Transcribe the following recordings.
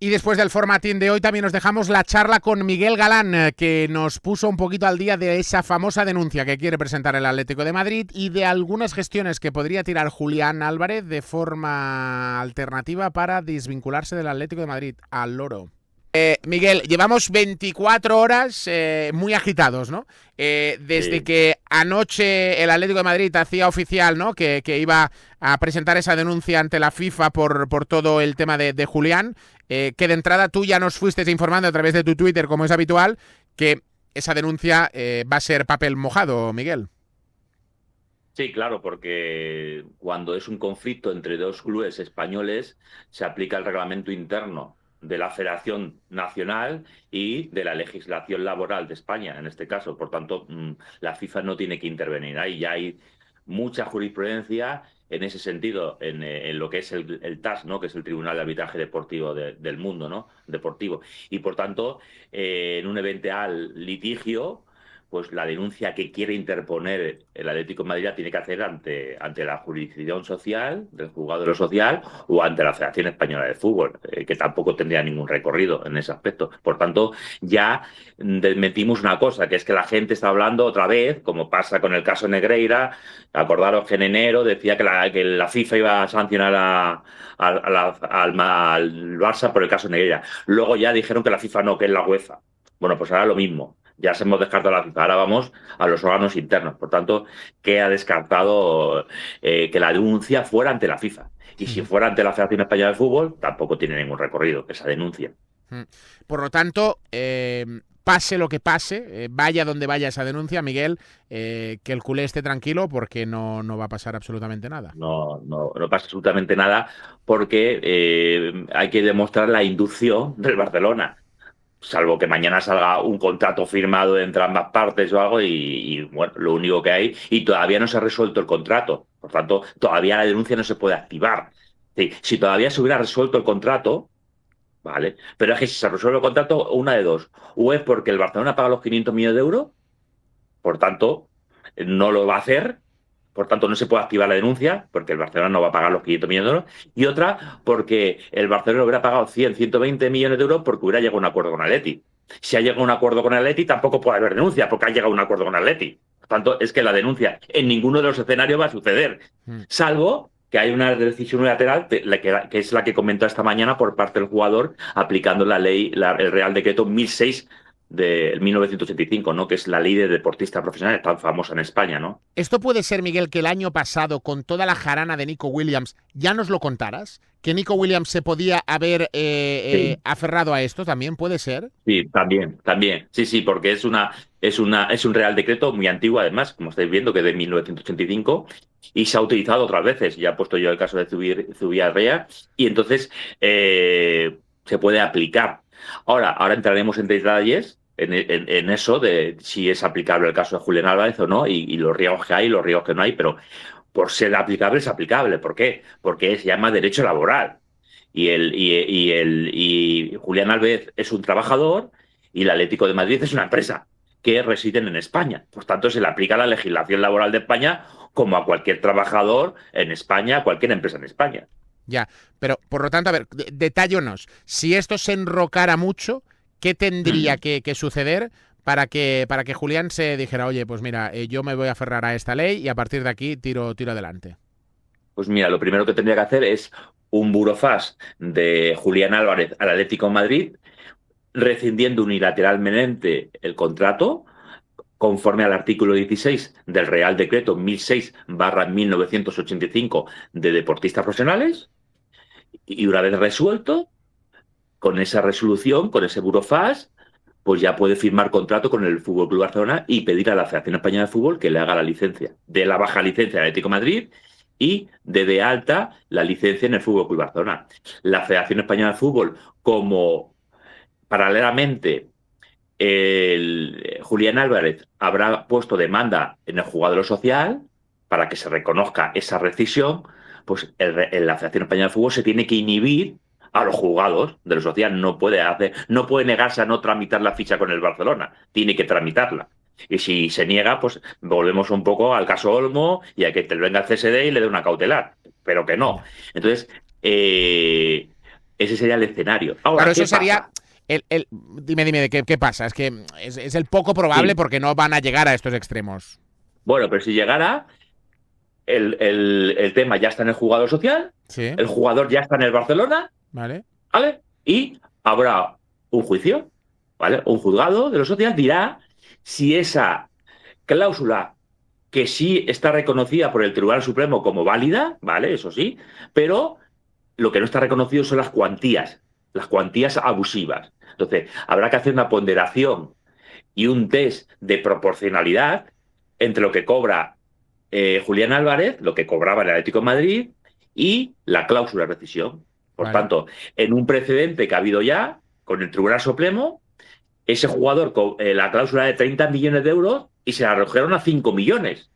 Y después del formatín de hoy también nos dejamos la charla con Miguel Galán, que nos puso un poquito al día de esa famosa denuncia que quiere presentar el Atlético de Madrid y de algunas gestiones que podría tirar Julián Álvarez de forma alternativa para desvincularse del Atlético de Madrid al Loro. Miguel, llevamos 24 horas muy agitados, ¿no? Desde Sí. que anoche el Atlético de Madrid hacía oficial, ¿no?, que iba a presentar esa denuncia ante la FIFA por todo el tema de Julián, que de entrada tú ya nos fuiste informando a través de tu Twitter, como es habitual, que esa denuncia va a ser papel mojado, Miguel. Sí, claro, porque cuando es un conflicto entre dos clubes españoles, se aplica el reglamento interno de la Federación Nacional y de la legislación laboral de España, en este caso. Por tanto, la FIFA no tiene que intervenir. Ahí ya hay mucha jurisprudencia en ese sentido, en lo que es el TAS, ¿no? Que es el Tribunal de Arbitraje Deportivo del mundo, ¿no? Deportivo. Y por tanto, en un eventual litigio, pues la denuncia que quiere interponer el Atlético de Madrid la tiene que hacer ante la jurisdicción social, del juzgado de lo social, o ante la Federación Española de Fútbol, que tampoco tendría ningún recorrido en ese aspecto. Por tanto, ya desmentimos una cosa, que es que la gente está hablando otra vez, como pasa con el caso Negreira. Acordaros que en enero decía que la FIFA iba a sancionar al Barça por el caso Negreira. Luego ya dijeron que la FIFA no, que es la UEFA. Bueno, pues ahora lo mismo. Ya se hemos descartado la FIFA, ahora vamos a los órganos internos. Por tanto, que ha descartado que la denuncia fuera ante la FIFA. Y si fuera ante la Federación Española de Fútbol, tampoco tiene ningún recorrido esa denuncia. Por lo tanto, pase lo que pase, vaya donde vaya esa denuncia, Miguel, que el culé esté tranquilo porque no va a pasar absolutamente nada. No pasa absolutamente nada porque hay que demostrar la inducción del Barcelona. Salvo que mañana salga un contrato firmado entre ambas partes o algo bueno, lo único que hay, y todavía no se ha resuelto el contrato. Por tanto, todavía la denuncia no se puede activar. Sí, si todavía se hubiera resuelto el contrato, vale, pero es que si se resuelve el contrato, una de dos. O es porque el Barcelona paga los 500 millones de euros, por tanto, no lo va a hacer. Por tanto, no se puede activar la denuncia porque el Barcelona no va a pagar los 500 millones de euros. Y otra, porque el Barcelona hubiera pagado 100, 120 millones de euros porque hubiera llegado a un acuerdo con Atleti. Si ha llegado a un acuerdo con Atleti, tampoco puede haber denuncia porque ha llegado a un acuerdo con Atleti. Por tanto, es que la denuncia en ninguno de los escenarios va a suceder. Salvo que hay una decisión unilateral, que es la que comentó esta mañana por parte del jugador, aplicando la ley, el Real Decreto 1006 de 1985, ¿no? Que es la ley de deportistas profesionales tan famosa en España, ¿no? ¿Esto puede ser, Miguel, que el año pasado, con toda la jarana de Nico Williams, ya nos lo contaras? ¿Que Nico Williams se podía haber Sí. aferrado a esto también? ¿Puede ser? Sí, también. Sí, porque es un Real Decreto muy antiguo, además, como estáis viendo, que es de 1985, y se ha utilizado otras veces. Ya he puesto yo el caso de Zubiarrea, y entonces se puede aplicar. Ahora entraremos en detalles en eso de si es aplicable el caso de Julián Álvarez o no, y los riesgos que hay y los riesgos que no hay, pero por ser aplicable es aplicable. ¿Por qué? Porque se llama derecho laboral. Y Julián Álvarez es un trabajador y el Atlético de Madrid es una empresa que residen en España. Por tanto, se le aplica la legislación laboral de España como a cualquier trabajador en España, a cualquier empresa en España. Ya, pero por lo tanto, a ver, detállonos. Si esto se enrocara mucho, ¿qué tendría que suceder para que Julián se dijera, oye, pues mira, yo me voy a aferrar a esta ley y a partir de aquí tiro adelante? Pues mira, lo primero que tendría que hacer es un burofax de Julián Álvarez al Atlético de Madrid, rescindiendo unilateralmente el contrato, conforme al artículo 16 del Real Decreto 1006/1985 de deportistas profesionales, y una vez resuelto, con esa resolución, con ese burofax, pues ya puede firmar contrato con el Fútbol Club Barcelona y pedir a la Federación Española de Fútbol que le haga la licencia, de la baja licencia del Atlético de Madrid y de alta la licencia en el Fútbol Club Barcelona. La Federación Española de Fútbol, como paralelamente Julián Álvarez habrá puesto demanda en el juzgado social para que se reconozca esa rescisión, pues la Federación Española de Fútbol se tiene que inhibir a los juzgados de lo social. No puede negarse a no tramitar la ficha con el Barcelona, tiene que tramitarla. Y si se niega, pues volvemos un poco al caso Olmo y a que te venga el CSD y le dé una cautelar, pero que no. Entonces, Ese sería el escenario. Ahora, Claro, ¿qué eso sería... pasa? Dime, ¿qué pasa? Es que es el poco probable Sí. porque no van a llegar a estos extremos. Bueno, pero si llegara, el tema ya está en el jugador social, Sí, el jugador ya está en el Barcelona, vale. ¿vale? Y habrá un juicio, ¿vale? Un juzgado de lo social dirá si esa cláusula que sí está reconocida por el Tribunal Supremo como válida, ¿vale? Eso sí, pero lo que no está reconocido son las cuantías abusivas. Entonces, habrá que hacer una ponderación y un test de proporcionalidad entre lo que cobra Julián Álvarez, lo que cobraba el Atlético de Madrid y la cláusula de rescisión. Por Vale. tanto, en un precedente que ha habido ya con el Tribunal Supremo, ese jugador con la cláusula de 30 millones de euros y se la redujeron a 5 millones.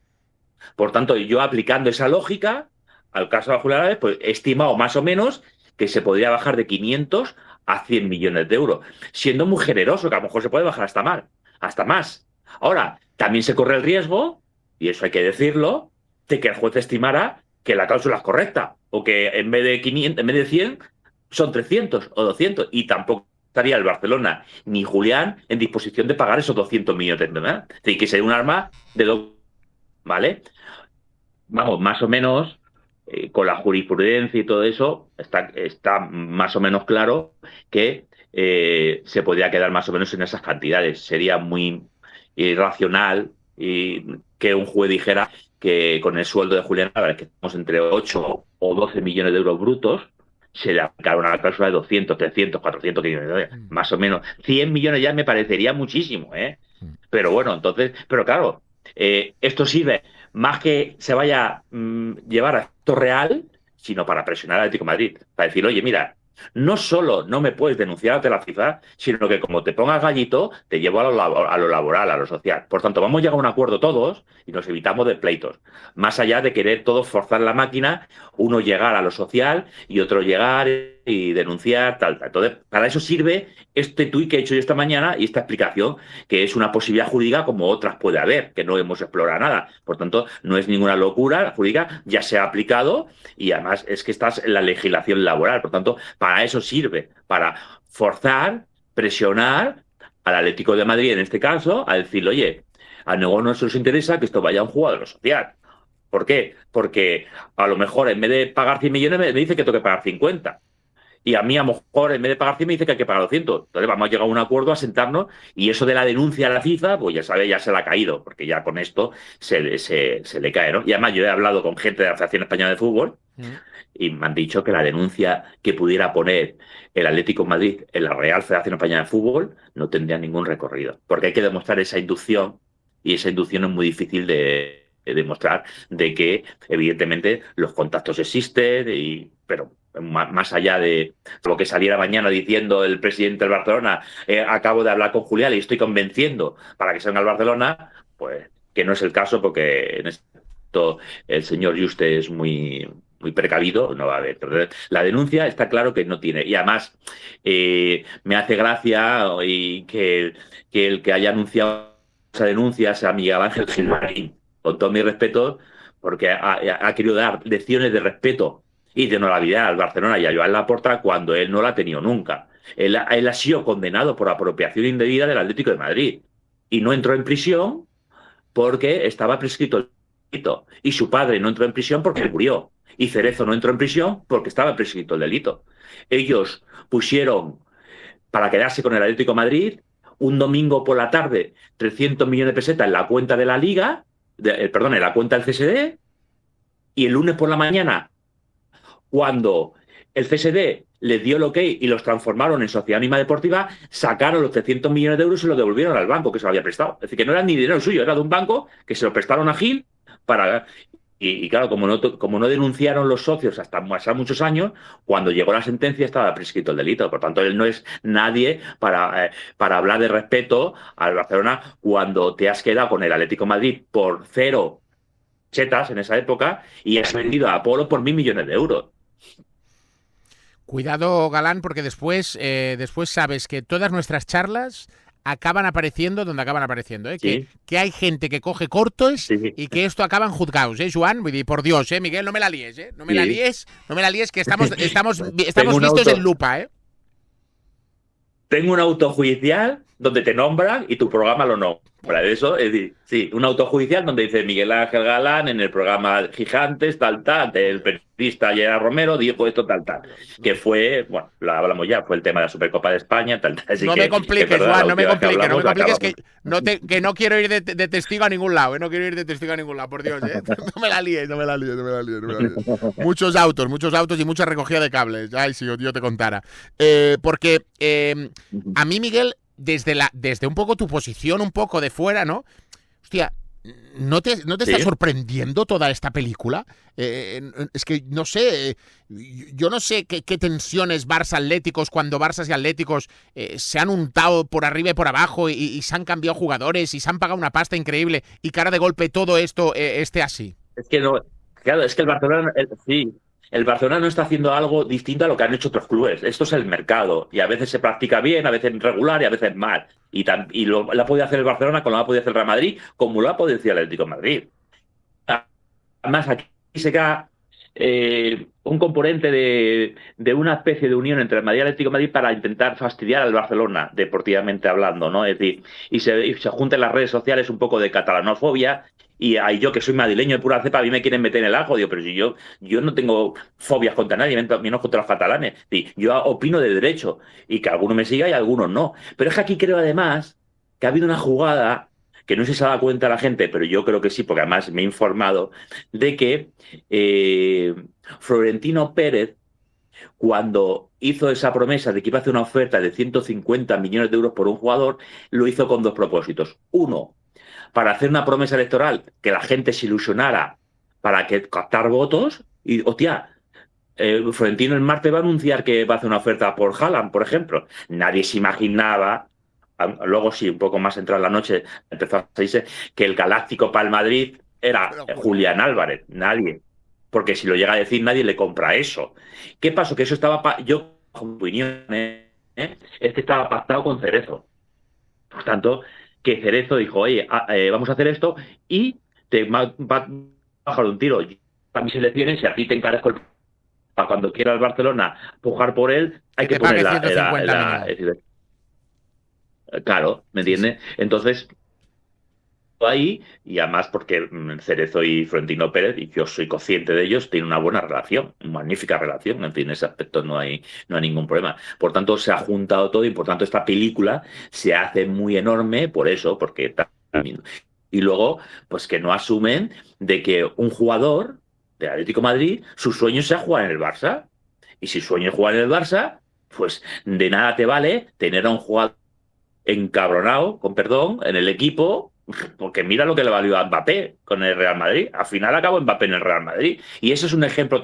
Por tanto, yo aplicando esa lógica al caso de Julián Álvarez, pues he estimado más o menos que se podría bajar de 500 a 100 millones de euros, siendo muy generoso, que a lo mejor se puede bajar hasta más. Ahora, también se corre el riesgo, y eso hay que decirlo, de que el juez estimara que la cláusula es correcta, o que en vez de 500, en vez de 100, son 300 o 200, y tampoco estaría el Barcelona ni Julián en disposición de pagar esos 200 millones, ¿verdad? Es decir, que sería un arma de doble, ¿vale? Vamos, más o menos, con la jurisprudencia y todo eso, está más o menos claro que se podría quedar más o menos en esas cantidades. Sería muy irracional que un juez dijera que con el sueldo de Julián Álvarez, que estamos entre 8 o 12 millones de euros brutos, se le aplicara una cláusula de 200, 300, 400 millones de dólares. Más o menos. 100 millones ya me parecería muchísimo, ¿eh? Pero bueno, entonces, pero claro, esto sirve más que se vaya a llevar a esto real, sino para presionar al Atlético de Madrid. Para decir, oye, mira, no solo no me puedes denunciar ante la FIFA, sino que como te pongas gallito, te llevo a lo laboral, a lo social. Por tanto, vamos a llegar a un acuerdo todos y nos evitamos de pleitos. Más allá de querer todos forzar la máquina, uno llegar a lo social y otro llegar y denunciar, tal. Entonces, para eso sirve este tuit que he hecho yo esta mañana y esta explicación, que es una posibilidad jurídica como otras puede haber, que no hemos explorado nada. Por tanto, no es ninguna locura, la jurídica ya se ha aplicado y además es que estás en la legislación laboral. Por tanto, para eso sirve, para forzar, presionar al Atlético de Madrid, en este caso, a decirle, oye, a nosotros nos interesa que esto vaya a un jugador social. ¿Por qué? Porque a lo mejor en vez de pagar 100 millones me dice que tengo que pagar 50. Y a mí, a lo mejor, en vez de pagar 100, me dice que hay que pagar 200. Entonces, vamos a llegar a un acuerdo, a sentarnos, y eso de la denuncia a la FIFA, pues ya sabe, ya se le ha caído, porque ya con esto se le cae, ¿no? Y además, yo he hablado con gente de la Federación Española de Fútbol y me han dicho que la denuncia que pudiera poner el Atlético de Madrid en la Real Federación Española de Fútbol no tendría ningún recorrido, porque hay que demostrar esa inducción, y esa inducción es muy difícil de demostrar, de que, evidentemente, los contactos existen, pero más allá de lo que saliera mañana diciendo el presidente del Barcelona, acabo de hablar con Julián y estoy convenciendo para que salga al Barcelona, pues que no es el caso, porque en esto el señor Juste es muy precavido, no va a haber. Entonces, la denuncia está claro que no tiene. Y además, me hace gracia que el que haya anunciado esa denuncia sea Miguel Ángel Gilmarín, con todo mi respeto, porque ha querido dar lecciones de respeto y de honorabilidad al Barcelona y a Joan Laporta cuando él no la ha tenido nunca. Él ha sido condenado por apropiación indebida del Atlético de Madrid y no entró en prisión porque estaba prescrito el delito. Y su padre no entró en prisión porque murió. Y Cerezo no entró en prisión porque estaba prescrito el delito. Ellos pusieron, para quedarse con el Atlético de Madrid, un domingo por la tarde 300 millones de pesetas en la cuenta de la Liga, en la cuenta del CSD, y el lunes por la mañana, cuando el CSD les dio el ok y los transformaron en sociedad anónima deportiva, sacaron los 300 millones de euros y se los devolvieron al banco que se lo había prestado. Es decir, que no era ni dinero suyo, era de un banco que se lo prestaron a Gil para... Y claro, como no denunciaron los socios hasta pasar muchos años, cuando llegó la sentencia estaba prescrito el delito. Por tanto, él no es nadie para hablar de respeto al Barcelona cuando te has quedado con el Atlético de Madrid por 0 chetas en esa época y has vendido a Apolo por 1.000 millones de euros. Cuidado, Galán, porque después sabes que todas nuestras charlas acaban apareciendo donde acaban apareciendo, ¿eh? Sí. Que hay gente que coge cortos Sí. y que esto acaban juzgados, ¿eh, Joan? Por Dios, Miguel, no me la líes, ¿eh? No me la líes, que estamos vistos en lupa, ¿eh? Tengo un autojudicial donde te nombran y tu programa lo nombra. Eso, es decir, sí, un autojudicial donde dice Miguel Ángel Galán en el programa Gigantes, tal, el periodista Gerard Romero dijo esto, tal. Que fue, bueno, lo hablamos ya, fue el tema de la Supercopa de España, tal. Así no que, me compliques, verdad, Juan, no me compliques, que no quiero ir de testigo a ningún lado, ¿eh? No quiero ir de testigo a ningún lado, por Dios, ¿eh? No me la líes. Muchos autos y mucha recogida de cables. Ay, si yo te contara. Porque a mí, Miguel, desde un poco tu posición, un poco de fuera, ¿no? Hostia, ¿no te está sorprendiendo toda esta película? Es que no sé, yo no sé qué tensiones Barça-Atléticos, cuando Barças y Atléticos se han untado por arriba y por abajo y se han cambiado jugadores y se han pagado una pasta increíble y cara de golpe todo esto esté así. Es que no, claro, es que el Barcelona, el Barcelona no está haciendo algo distinto a lo que han hecho otros clubes. Esto es el mercado. Y a veces se practica bien, a veces regular y a veces mal. Y lo ha podido hacer el Barcelona, como lo ha podido hacer el Real Madrid, como lo ha podido hacer el Atlético de Madrid. Además, aquí se cae un componente de una especie de unión entre el Madrid y el Atlético de Madrid para intentar fastidiar al Barcelona, deportivamente hablando, ¿no? Es decir, y se juntan las redes sociales un poco de catalanofobia. Y ahí yo, que soy madrileño de pura cepa, a mí me quieren meter en el ajo. Digo, pero si yo no tengo fobias contra nadie, menos contra los catalanes. Yo opino de derecho, y que alguno me siga y algunos no. Pero es que aquí creo además que ha habido una jugada que no sé si se ha dado cuenta la gente, pero yo creo que sí, porque además me he informado, de que Florentino Pérez, cuando hizo esa promesa de que iba a hacer una oferta de 150 millones de euros por un jugador, lo hizo con dos propósitos. Uno, para hacer una promesa electoral, que la gente se ilusionara para captar votos. Y, hostia, Florentino el martes va a anunciar que va a hacer una oferta por Haaland, por ejemplo. Nadie se imaginaba, luego sí, un poco más entrada la noche, empezó a decirse que el galáctico para el Madrid era Julián Álvarez. Nadie. Porque si lo llega a decir, nadie le compra eso. ¿Qué pasó? Que eso estaba, yo, con opinión, estaba pactado con Cerezo. Por tanto, que Cerezo dijo, oye, vamos a hacer esto y te va a bajar un tiro. A mis elecciones, si a ti te encarezco para cuando quiera el Barcelona pujar por él, hay que poner claro, ¿me entiendes? Sí. Entonces, ahí, y además porque Cerezo y Florentino Pérez, y yo soy consciente de ellos, tienen una buena relación, una magnífica relación, en fin, en ese aspecto no hay ningún problema. Por tanto, se ha juntado todo y por tanto esta película se hace muy enorme por eso, porque también. Y luego, pues que no asumen de que un jugador del Atlético de Madrid, su sueño sea jugar en el Barça. Y si sueño es jugar en el Barça, pues de nada te vale tener a un jugador encabronado, con perdón, en el equipo, porque mira lo que le valió a Mbappé con el Real Madrid. Al final acabó Mbappé en el Real Madrid. Y eso es un ejemplo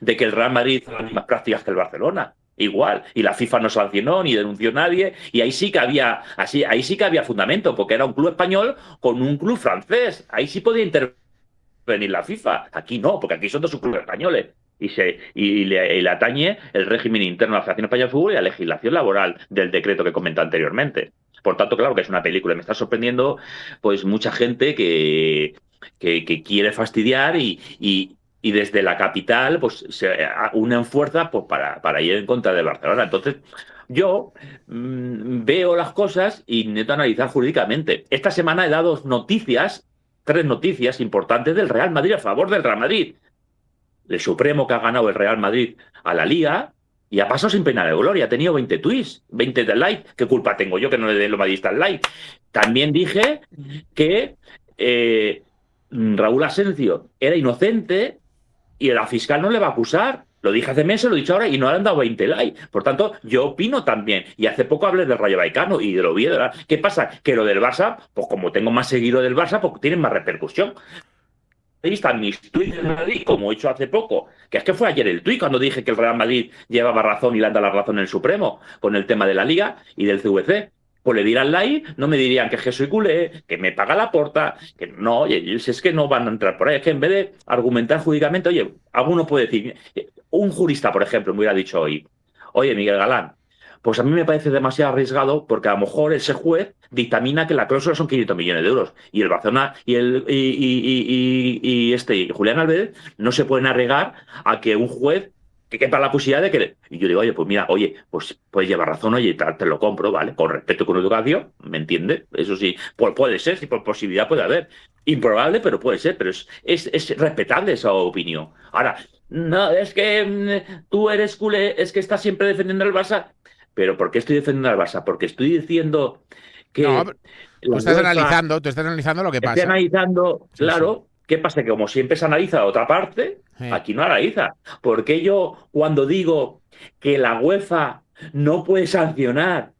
de que el Real Madrid hizo las mismas prácticas que el Barcelona. Igual. Y la FIFA no sancionó ni denunció a nadie. Y ahí sí que había fundamento, porque era un club español con un club francés. Ahí sí podía intervenir la FIFA. Aquí no, porque aquí son dos clubes españoles. Y le atañe el régimen interno de la Federación Española de Fútbol y la legislación laboral del decreto que comenté anteriormente. Por tanto, claro que es una película. Me está sorprendiendo pues mucha gente que quiere fastidiar y desde la capital pues se unen fuerzas pues, para ir en contra de Barcelona. Entonces, yo veo las cosas y intento analizar jurídicamente. Esta semana he dado tres noticias importantes del Real Madrid a favor del Real Madrid. El Supremo que ha ganado el Real Madrid a la Liga y ha pasado sin pena de gloria. Ha tenido 20 tweets, 20 de like. ¿Qué culpa tengo yo que no le dé los madridistas like? También dije que Raúl Asencio era inocente y la fiscal no le va a acusar. Lo dije hace meses, lo he dicho ahora y no le han dado 20 likes. Por tanto, yo opino también. Y hace poco hablé del Rayo Vallecano y de lo Oviedo. ¿Qué pasa? Que lo del Barça, pues como tengo más seguidores del Barça, pues tienen más repercusión. Ahí están mis tuits de Madrid, como he hecho hace poco, que es que fue ayer el tuit cuando dije que el Real Madrid llevaba razón y le han dado la razón en el Supremo con el tema de la Liga y del CVC. Pues le dirán like, no me dirían que soy culé, que me paga la porta, que no, oye, si es que no van a entrar por ahí, es que en vez de argumentar jurídicamente, oye, alguno puede decir, un jurista, por ejemplo, me hubiera dicho hoy, oye, Miguel Galán, pues a mí me parece demasiado arriesgado porque a lo mejor ese juez dictamina que la cláusula son 500 millones de euros y el Barcelona y Julián Álvarez no se pueden arriesgar a que un juez que quepa la posibilidad de que... Y yo digo, oye, pues mira, oye, pues puedes llevar razón, oye, te lo compro, ¿vale? Con respeto y con educación, ¿me entiendes? Eso sí, pues puede ser, si por posibilidad puede haber. Improbable, pero puede ser, pero es respetable esa opinión. Ahora, no, es que tú eres culé, es que estás siempre defendiendo al Barça. ¿Pero por qué estoy defendiendo al Barça? Porque estoy diciendo No, que tú estás analizando lo que pasa. estoy analizando, Sí, claro. sí. ¿Qué pasa? Que como siempre se analiza otra parte, aquí no analiza. Porque yo, cuando digo que la UEFA no puede sancionar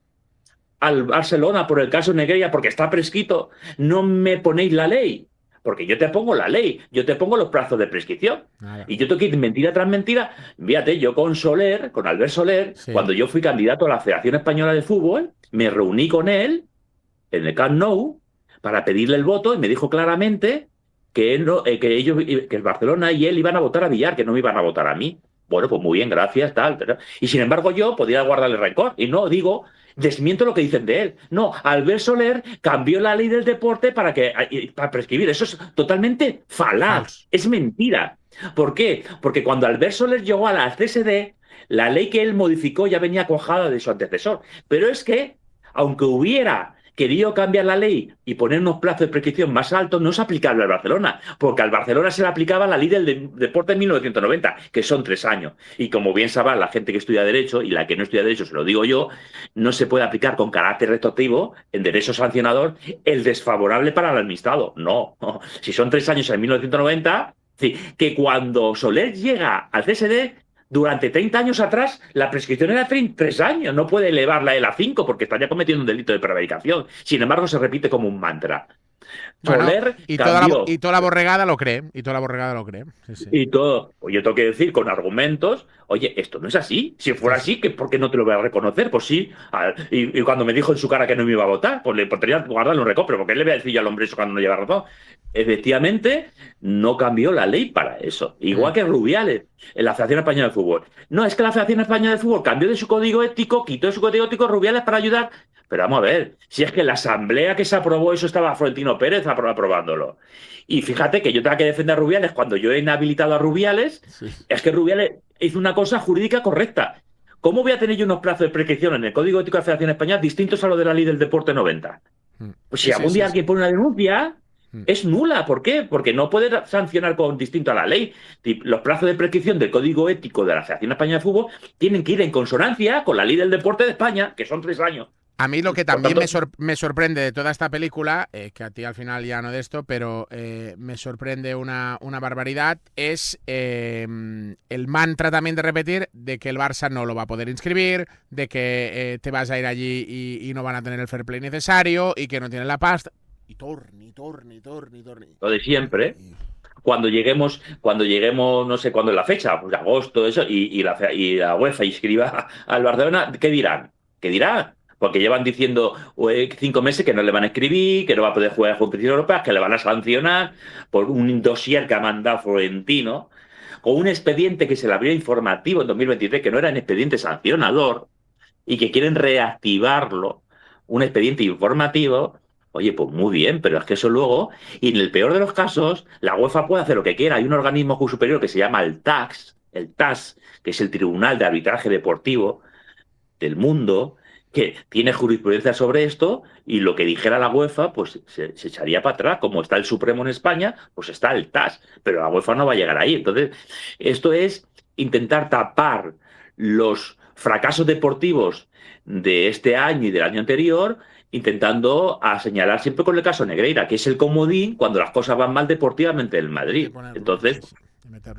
al Barcelona por el caso Negreira porque está prescrito, no me ponéis la ley? Porque yo te pongo la ley, yo te pongo los plazos de prescripción. Nada. Y yo tengo que ir mentira tras mentira. Fíjate, yo con Soler, con Albert Soler, Sí. cuando yo fui candidato a la Federación Española de Fútbol, me reuní con él en el Camp Nou para pedirle el voto y me dijo claramente que el Barcelona y él iban a votar a Villar, que no me iban a votar a mí. Bueno, pues muy bien, gracias, tal. Y sin embargo yo podía guardarle rencor. Y no, desmiento lo que dicen de él. No, Albert Soler cambió la ley del deporte para prescribir. Eso es totalmente falaz. Es mentira. ¿Por qué? Porque cuando Albert Soler llegó a la CSD, la ley que él modificó ya venía cuajada de su antecesor. Pero es que, aunque hubiera querido cambiar la ley y poner unos plazos de prescripción más altos, no es aplicable al Barcelona, porque al Barcelona se le aplicaba la ley del deporte en 1990, que son 3 años. Y como bien sabrá la gente que estudia Derecho, y la que no estudia Derecho, se lo digo yo, no se puede aplicar con carácter retroactivo en derecho sancionador el desfavorable para el administrado. No. Si son 3 años en 1990, sí, que cuando Soler llega al CSD, durante 30 años atrás, la prescripción era 3 años. No puede elevarla él a 5 porque estaría cometiendo un delito de prevaricación. Sin embargo, se repite como un mantra. Bueno, Soler y cambió. toda la borregada lo cree. Sí, sí. Y todo. Pues yo tengo que decir con argumentos, oye, esto no es así. Si fuera así, ¿por qué no te lo voy a reconocer? Pues sí. Y cuando me dijo en su cara que no me iba a votar, pues le podría guardarle un recopro, porque él le voy a decir yo al hombre eso cuando no lleva razón. Efectivamente, no cambió la ley para eso. Igual que Rubiales, en la Federación Española de Fútbol. No, es que la Federación Española de Fútbol cambió de su código ético, quitó de su código ético Rubiales para ayudar. Pero vamos a ver, si es que la asamblea que se aprobó eso estaba Florentino Pérez aprobándolo. Y fíjate que yo tengo que defender a Rubiales cuando yo he inhabilitado a Rubiales, sí. Es que Rubiales hizo una cosa jurídica correcta. ¿Cómo voy a tener yo unos plazos de prescripción en el Código Ético de la Federación Española distintos a los de la Ley del Deporte 90? Pues si algún día alguien pone una denuncia, es nula. ¿Por qué? Porque no puede sancionar con distinto a la ley. Los plazos de prescripción del Código Ético de la Federación Española de Fútbol tienen que ir en consonancia con la Ley del Deporte de España, que son 3 años. A mí lo que también me sorprende de toda esta película, que a ti al final ya no de esto, pero me sorprende una barbaridad, es el mantra también de repetir de que el Barça no lo va a poder inscribir, de que te vas a ir allí y no van a tener el fair play necesario y que no tienen la pasta. Y torni. Lo de siempre. Cuando lleguemos, no sé cuándo es la fecha, pues agosto, eso, y la UEFA inscriba al Barcelona, ¿qué dirán? Porque llevan diciendo 5 meses que no le van a escribir, que no va a poder jugar a competiciones europeas, que le van a sancionar por un dossier que ha mandado Florentino, con un expediente que se le abrió informativo en 2023, que no era un expediente sancionador, y que quieren reactivarlo, un expediente informativo. Oye, pues muy bien, pero es que eso luego, y en el peor de los casos, la UEFA puede hacer lo que quiera. Hay un organismo superior que se llama el TAS, que es el Tribunal de Arbitraje Deportivo del mundo, que tiene jurisprudencia sobre esto, y lo que dijera la UEFA, pues se echaría para atrás. Como está el Supremo en España, pues está el TAS, pero la UEFA no va a llegar ahí. Entonces, esto es intentar tapar los fracasos deportivos de este año y del año anterior, intentando señalar siempre con el caso Negreira, que es el comodín cuando las cosas van mal deportivamente en Madrid. Entonces,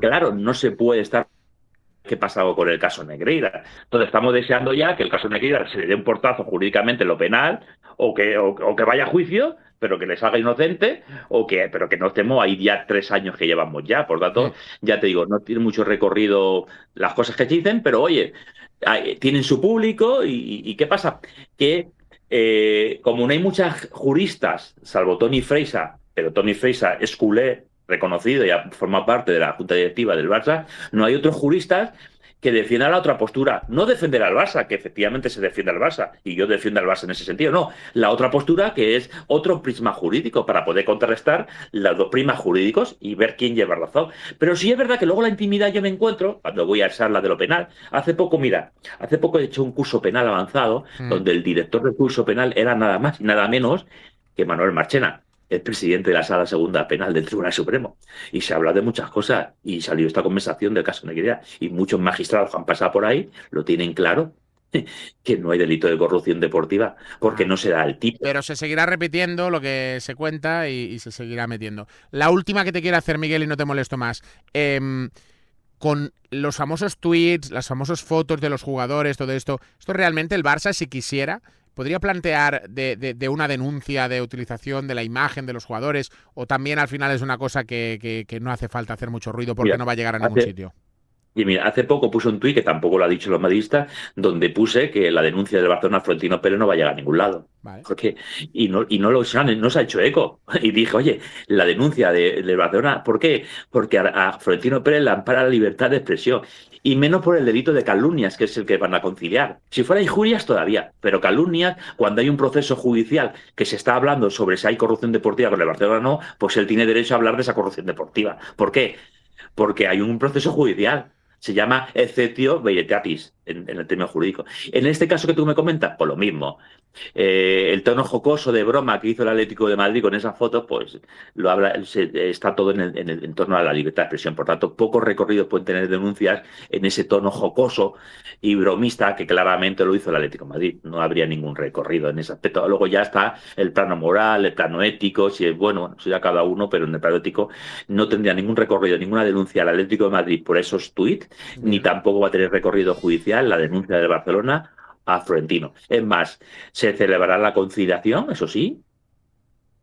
claro, no se puede estar qué pasado con el caso Negreira. Entonces estamos deseando ya que el caso Negreira se le dé un portazo jurídicamente en lo penal, o que vaya a juicio, pero que le salga inocente, pero que no estemos ahí ya 3 años que llevamos ya. Por tanto, ya te digo, no tiene mucho recorrido las cosas que dicen, pero oye, tienen su público y ¿qué pasa? Que como no hay muchas juristas, salvo Toni Freisa, pero Toni Freisa es culé, reconocido, ya forma parte de la junta directiva del Barça, no hay otros juristas que defienda la otra postura, no defender al Barça, que efectivamente se defiende al Barça, y yo defiendo al Barça en ese sentido, no, la otra postura que es otro prisma jurídico para poder contrarrestar los dos prismas jurídicos y ver quién lleva razón. Pero sí es verdad que luego la intimidad yo me encuentro, cuando voy a charla de lo penal, hace poco he hecho un curso penal avanzado, donde el director del curso penal era nada más y nada menos que Manuel Marchena, el presidente de la Sala Segunda Penal del Tribunal Supremo. Y se habla de muchas cosas. Y salió esta conversación del caso Negreira. Y muchos magistrados que han pasado por ahí lo tienen claro, que no hay delito de corrupción deportiva porque no se da el tipo. Pero se seguirá repitiendo lo que se cuenta y se seguirá metiendo. La última que te quiero hacer, Miguel, y no te molesto más. Con los famosos tweets, las famosas fotos de los jugadores, todo esto realmente el Barça, si quisiera, podría plantear de una denuncia de utilización de la imagen de los jugadores, o también al final es una cosa que no hace falta hacer mucho ruido porque no va a llegar a ningún sitio. Y mira, hace poco puse un tuit, que tampoco lo ha dicho los madridistas, donde puse que la denuncia del Barcelona a Florentino Pérez no va a llegar a ningún lado. Vale. Porque, no se ha hecho eco. Y dije, oye, la denuncia del Barcelona, ¿por qué? Porque a Florentino Pérez le ampara la libertad de expresión. Y menos por el delito de calumnias, que es el que van a conciliar. Si fuera injurias, todavía. Pero calumnias, cuando hay un proceso judicial que se está hablando sobre si hay corrupción deportiva con el Barcelona o no, pues él tiene derecho a hablar de esa corrupción deportiva. ¿Por qué? Porque hay un proceso judicial. Se llama exceptio veritatis en el término jurídico. En este caso que tú me comentas, pues lo mismo. El tono jocoso de broma que hizo el Atlético de Madrid con esas fotos, pues lo habla, está todo en torno a la libertad de expresión. Por tanto, pocos recorridos pueden tener denuncias en ese tono jocoso y bromista que claramente lo hizo el Atlético de Madrid. No habría ningún recorrido en ese aspecto. Luego ya está el plano moral, el plano ético, si es bueno, eso ya cada uno, pero en el plano ético no tendría ningún recorrido, ninguna denuncia al Atlético de Madrid por esos tuits, ni tampoco va a tener recorrido judicial la denuncia del Barcelona a Florentino. Es más, se celebrará la conciliación, eso sí.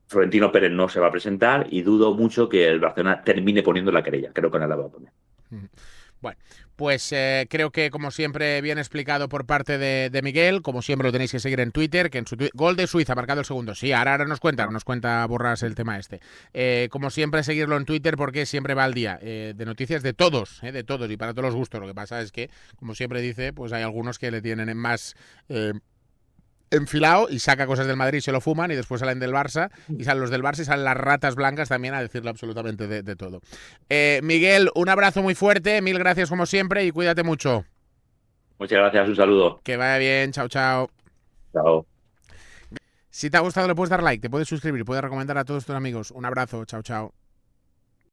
Florentino Pérez no se va a presentar y dudo mucho que el Barcelona termine poniendo la querella. Creo que no la va a poner. Bueno, pues creo que como siempre bien explicado por parte de Miguel, como siempre lo tenéis que seguir en Twitter, que en su gol de Suiza, marcado el segundo. Sí, ahora nos cuenta Borras el tema este. Como siempre seguirlo en Twitter porque siempre va al día de noticias de todos y para todos los gustos. Lo que pasa es que, como siempre dice, pues hay algunos que le tienen más enfilado y saca cosas del Madrid y se lo fuman y después salen del Barça y salen los del Barça y salen las ratas blancas también a decirlo absolutamente de todo. Miguel, un abrazo muy fuerte, mil gracias como siempre y cuídate mucho. Muchas gracias, un saludo. Que vaya bien, chao, chao. Chao. Si te ha gustado le puedes dar like, te puedes suscribir, puedes recomendar a todos tus amigos. Un abrazo, chao, chao.